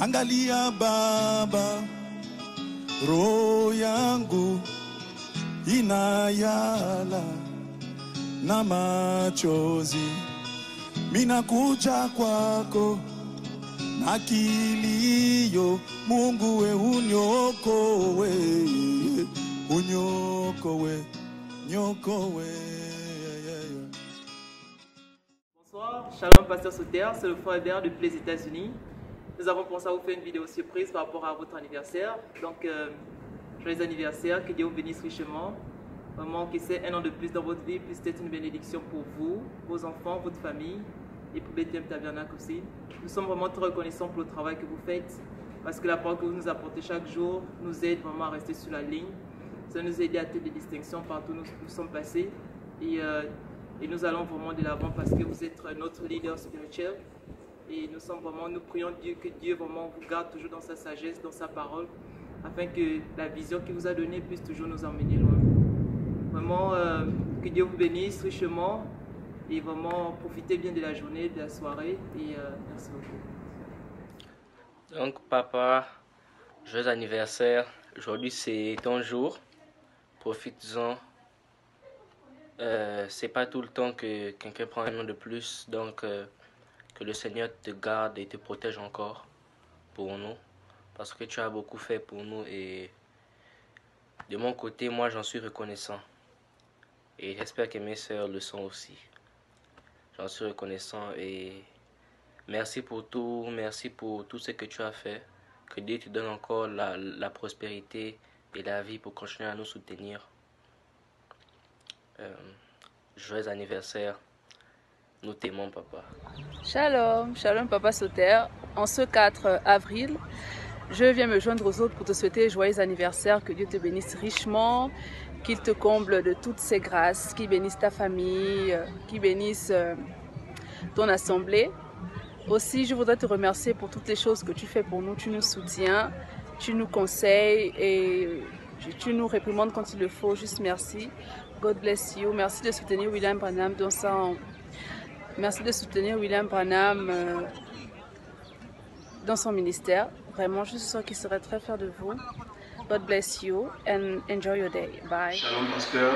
Angalia Baba, roho yangu inayala na machozi, minakuja kwako na kilio, Mungu we unyokowe, unyokowe, nyokowe. Bonsoir, Shalom Pasteur Sauter, c'est le frère Hébert depuis les États-Unis. Nous avons pensé à vous faire une vidéo surprise par rapport à votre anniversaire. Donc, joyeux anniversaire, que Dieu vous bénisse richement. Vraiment, que c'est un an de plus dans votre vie puisse être une bénédiction pour vous, vos enfants, votre famille et pour Bethlehem Tabernacle aussi. Nous sommes vraiment très reconnaissants pour le travail que vous faites parce que la parole que vous nous apportez chaque jour nous aide vraiment à rester sur la ligne. Ça nous aide à atteindre des distinctions partout où nous sommes passés. Et nous allons vraiment de l'avant parce que vous êtes notre leader spirituel. Et nous prions Dieu que Dieu vraiment vous garde toujours dans sa sagesse, dans sa parole, afin que la vision qu'il vous a donnée puisse toujours nous emmener loin. Vraiment, que Dieu vous bénisse richement et vraiment profitez bien de la journée, de la soirée et merci beaucoup. Donc papa, joyeux anniversaire. Aujourd'hui c'est ton jour. Profites-en. C'est pas tout le temps que quelqu'un prend un an de plus, donc que le Seigneur te garde et te protège encore pour nous, parce que tu as beaucoup fait pour nous et de mon côté, moi j'en suis reconnaissant et j'espère que mes sœurs le sont aussi. J'en suis reconnaissant et merci pour tout ce que tu as fait. Que Dieu te donne encore la prospérité et la vie pour continuer à nous soutenir. Joyeux anniversaire. Nous t'aimons, papa. Shalom, shalom, papa Sauter. En ce 4 avril, je viens me joindre aux autres pour te souhaiter joyeux anniversaire. Que Dieu te bénisse richement, qu'il te comble de toutes ses grâces, qu'il bénisse ta famille, qu'il bénisse ton assemblée. Aussi, je voudrais te remercier pour toutes les choses que tu fais pour nous. Tu nous soutiens, tu nous conseilles et tu nous réprimandes quand il le faut. Juste merci. God bless you. Merci de soutenir William Branham dans ça. Merci de soutenir William Branham dans son ministère. Vraiment, je suis sûre qu'il serait très fier de vous. God bless you and enjoy your day. Bye. Shalom pasteur,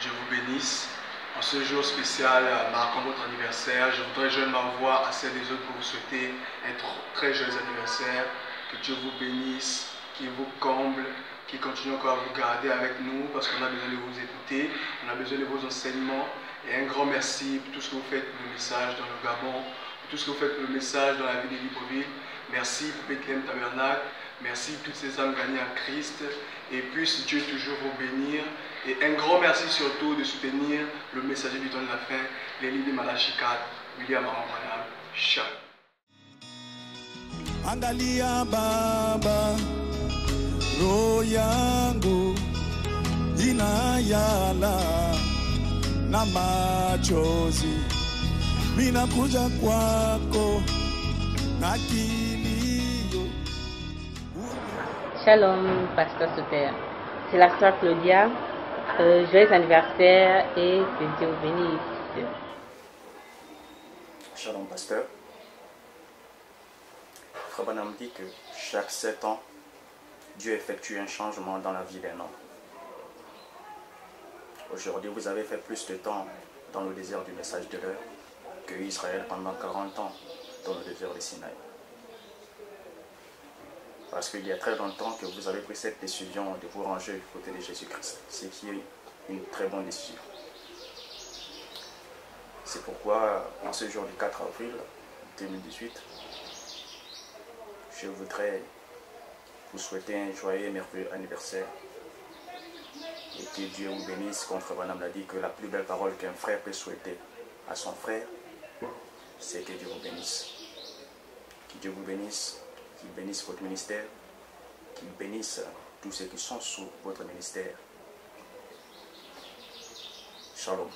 Dieu vous bénisse. En ce jour spécial marquant votre anniversaire, je voudrais joindre ma voix à celle des autres pour vous souhaiter un très joyeux anniversaire. Que Dieu vous bénisse, qu'il vous comble, qu'il continue encore à vous garder avec nous parce qu'on a besoin de vous écouter, on a besoin de vos enseignements. Et un grand merci pour tout ce que vous faites pour le message dans le Gabon, pour tout ce que vous faites pour le message dans la ville de Libreville. Merci pour Bethlehem Tabernacle, merci pour toutes ces âmes gagnées en Christ. Et puisse Dieu toujours vous bénir. Et un grand merci surtout de soutenir le messager du temps de la fin, les livres de Malachi 4, William Branham. Shalom. Angalia Baba, roho yangu inayala na machozi, minakuja kwako na kilio. Shalom, Pasteur Sauter. C'est la sœur Claudia. Joyeux anniversaire et que Dieu vous bénisse. Shalom, Pasteur. Frère Branham dit que chaque 7 ans, Dieu effectue un changement dans la vie d'un homme. Aujourd'hui, vous avez fait plus de temps dans le désert du message de l'heure que Israël pendant 40 ans dans le désert de Sinaï. Parce qu'il y a très longtemps que vous avez pris cette décision de vous ranger du côté de Jésus-Christ, ce qui est une très bonne décision. C'est pourquoi, en ce jour du 4 avril 2018, je voudrais vous souhaiter un joyeux et merveilleux anniversaire. Et que Dieu vous bénisse, comme Frère Branham l'a dit, que la plus belle parole qu'un frère peut souhaiter à son frère, c'est que Dieu vous bénisse. Que Dieu vous bénisse, qu'il bénisse votre ministère, qu'il bénisse tous ceux qui sont sous votre ministère. Shalom.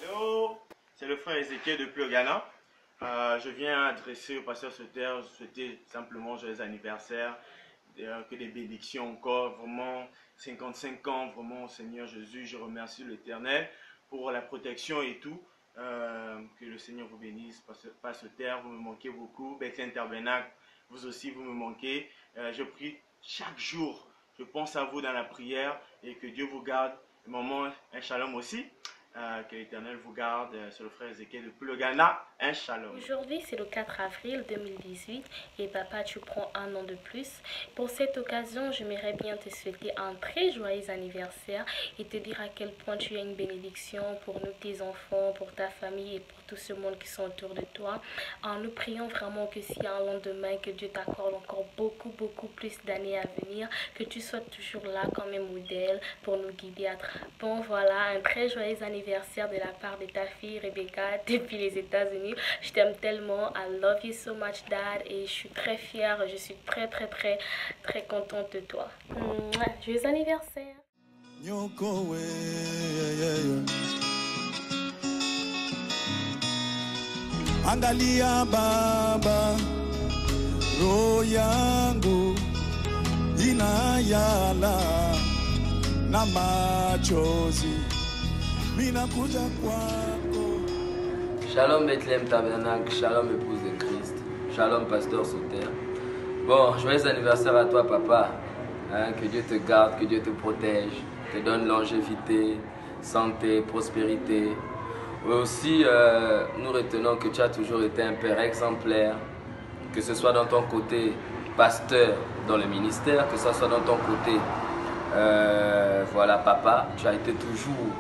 Hello, c'est le frère Ézéchiel depuis le Ghana. Je viens adresser au pasteur Sauter, souhaiter simplement joyeux anniversaire, que des bénédictions encore, vraiment 55 ans, vraiment Seigneur Jésus, je remercie l'Éternel pour la protection et tout. Que le Seigneur vous bénisse, Pasteur, vous me manquez beaucoup. Bethlehem Tabernacle, vous aussi, vous me manquez. Je prie chaque jour, je pense à vous dans la prière et que Dieu vous garde. Maman, un shalom aussi. Que l'Éternel vous garde. C'est le frère Ézéchiel depuis le Ghana. Un shalom. Aujourd'hui, c'est le 4 avril 2018 et papa, tu prends un an de plus. Pour cette occasion, j'aimerais bien te souhaiter un très joyeux anniversaire et te dire à quel point tu es une bénédiction pour nous, tes enfants, pour ta famille et pour tout ce monde qui sont autour de toi. Nous prions vraiment que s'il y a un lendemain, que Dieu t'accorde encore beaucoup plus d'années à venir, que tu sois toujours là comme un modèle pour nous guider. Bon, voilà, un très joyeux anniversaire de la part de ta fille Rebecca depuis les États-Unis. Je t'aime tellement. I love you so much, Dad. Et je suis très fière. Je suis très contente de toi. Joyeux anniversaire. Angalia baba, roho yangu inayala na machozi. Shalom Bethlehem Tabernacle, shalom épouse de Christ, shalom pasteur Sauter. Bon, joyeux anniversaire à toi papa, que Dieu te garde, que Dieu te protège, te donne longévité, santé, prospérité. Mais aussi, nous retenons que tu as toujours été un père exemplaire, que ce soit dans ton côté pasteur dans le ministère, que ce soit dans ton côté, voilà papa, tu as été toujours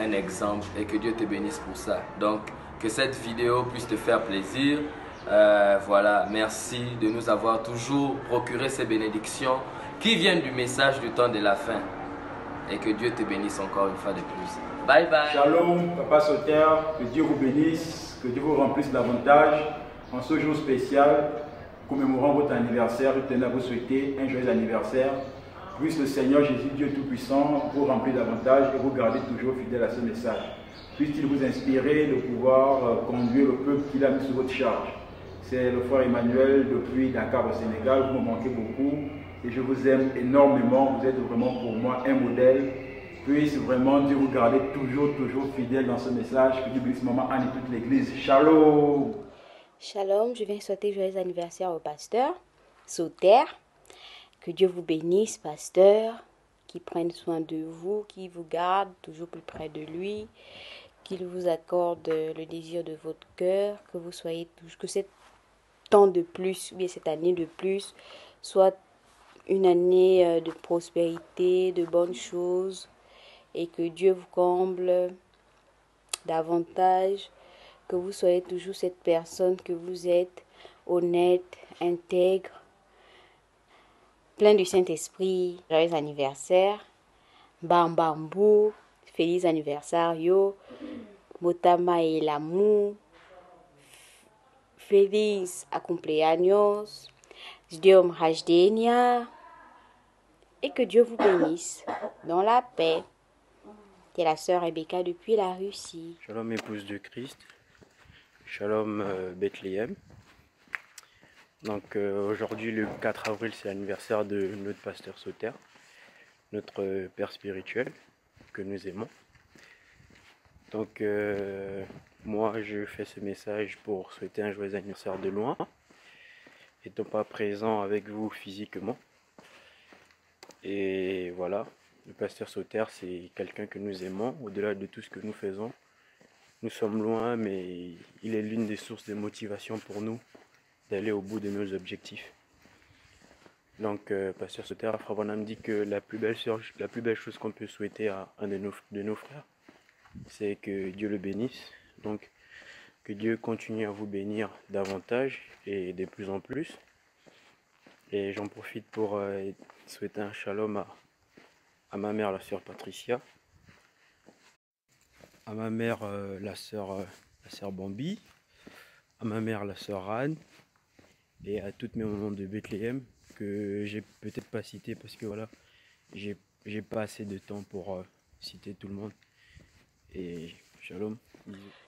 un exemple et que Dieu te bénisse pour ça. Donc que cette vidéo puisse te faire plaisir. Voilà, merci de nous avoir toujours procuré ces bénédictions qui viennent du message du temps de la fin et que Dieu te bénisse encore une fois de plus. Bye bye. Shalom papa Sauter, que Dieu vous bénisse, que Dieu vous remplisse davantage en ce jour spécial commémorant votre anniversaire. Je tenais à vous souhaiter un joyeux anniversaire. Puisse le Seigneur Jésus, Dieu Tout-Puissant, vous remplir davantage et vous garder toujours fidèle à ce message. Puisse-t-il vous inspirer de pouvoir conduire le peuple qu'il a mis sous votre charge. C'est le frère Emmanuel depuis Dakar au Sénégal. Vous me manquez beaucoup et je vous aime énormément. Vous êtes vraiment pour moi un modèle. Puisse vraiment Dieu vous garder toujours fidèle dans ce message. Que Dieu bénisse maman Anne et toute l'église. Shalom. Shalom, je viens souhaiter joyeux anniversaire au pasteur Sauter. Que Dieu vous bénisse, pasteur, qu'il prenne soin de vous, qu'il vous garde toujours plus près de lui, qu'il vous accorde le désir de votre cœur, que vous soyez que cet temps de plus, ou bien cette année de plus, soit une année de prospérité, de bonnes choses, et que Dieu vous comble davantage, que vous soyez toujours cette personne que vous êtes, honnête, intègre, plein du Saint-Esprit. Joyeux anniversaire. Bambambou. Feliz aniversario. Motama et l'amour. Feliz cumpleaños. Diom Rajdenia. Et que Dieu vous bénisse dans la paix. C'est la sœur Rebecca depuis la Russie. Shalom épouse de Christ. Shalom Bethléem. Donc aujourd'hui le 4 avril c'est l'anniversaire de notre pasteur Sauter, notre père spirituel que nous aimons. Donc moi je fais ce message pour souhaiter un joyeux anniversaire de loin, étant pas présent avec vous physiquement. Et voilà, le pasteur Sauter c'est quelqu'un que nous aimons au-delà de tout ce que nous faisons. Nous sommes loin mais il est l'une des sources de motivation pour nous d'aller au bout de nos objectifs. Donc, pasteur Sauter, Frère Branham dit que la plus belle chose qu'on peut souhaiter à un de nos frères, c'est que Dieu le bénisse. Donc, que Dieu continue à vous bénir davantage et de plus en plus. Et j'en profite pour souhaiter un shalom à ma mère, la sœur Patricia, à ma mère, la sœur Bambi, à ma mère, la sœur Anne, et à toutes mes mamans de Bethléem que j'ai peut-être pas cité parce que voilà, j'ai pas assez de temps pour citer tout le monde. Et shalom.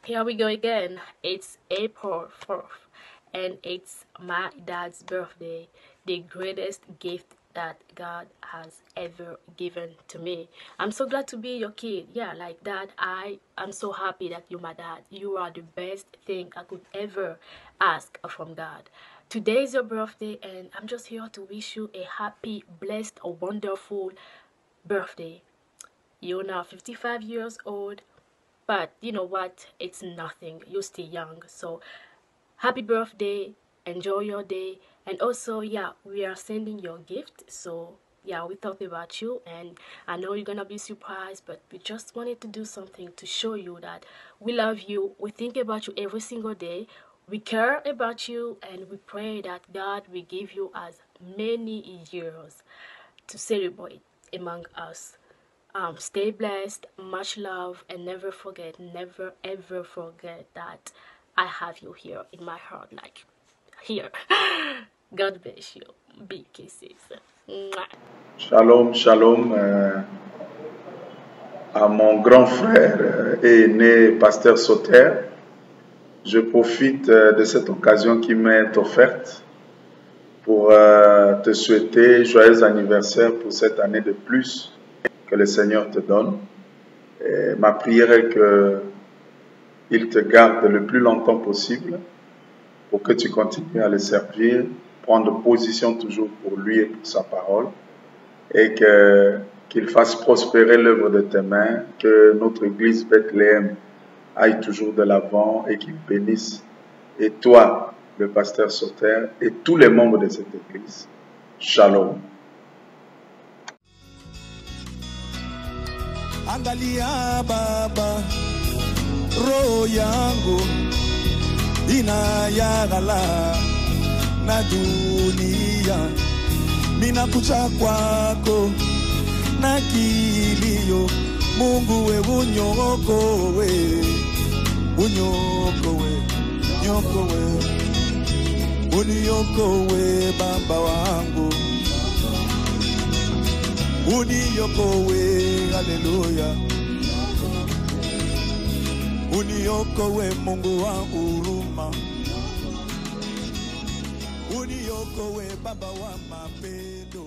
Here we go again. It's April 4th and it's my dad's birthday. The greatest gift that God has ever given to me. I'm so glad to be your kid. Yeah, like Dad, I'm so happy that you're my dad. You are the best thing I could ever ask from God. Today is your birthday, and I'm just here to wish you a happy, blessed, wonderful birthday. You're now 55 years old, but you know what? It's nothing. You're still young. So happy birthday. Enjoy your day. And also, yeah, we are sending your gift. So yeah, we thought about you, and I know you're gonna be surprised, but we just wanted to do something to show you that we love you. We think about you every single day. We care about you, and we pray that God will give you as many years to celebrate among us. Stay blessed, much love, and never ever forget that I have you here in my heart, like here. God bless you. Big kisses. Mwah. Shalom, shalom à mon grand frère et aîné pasteur Sauter. Je profite de cette occasion qui m'est offerte pour te souhaiter joyeux anniversaire pour cette année de plus que le Seigneur te donne. Et ma prière est qu'il te garde le plus longtemps possible pour que tu continues à le servir, prendre position toujours pour lui et pour sa parole, et qu'il fasse prospérer l'œuvre de tes mains, que notre église Bethléem aille toujours de l'avant et qu'il bénisse, et toi, le pasteur Sauter, et tous les membres de cette église. Shalom. Angalia Baba, roho yangu inayaghala na dunia, mina kucha kwako na kilio. Mungu we unyoko we, unyoko we, nyoko we, unyoko we Baba wangu, unyoko we, haleluya, unyoko we Mungu wa huruma, unyoko we Baba wa mapendo.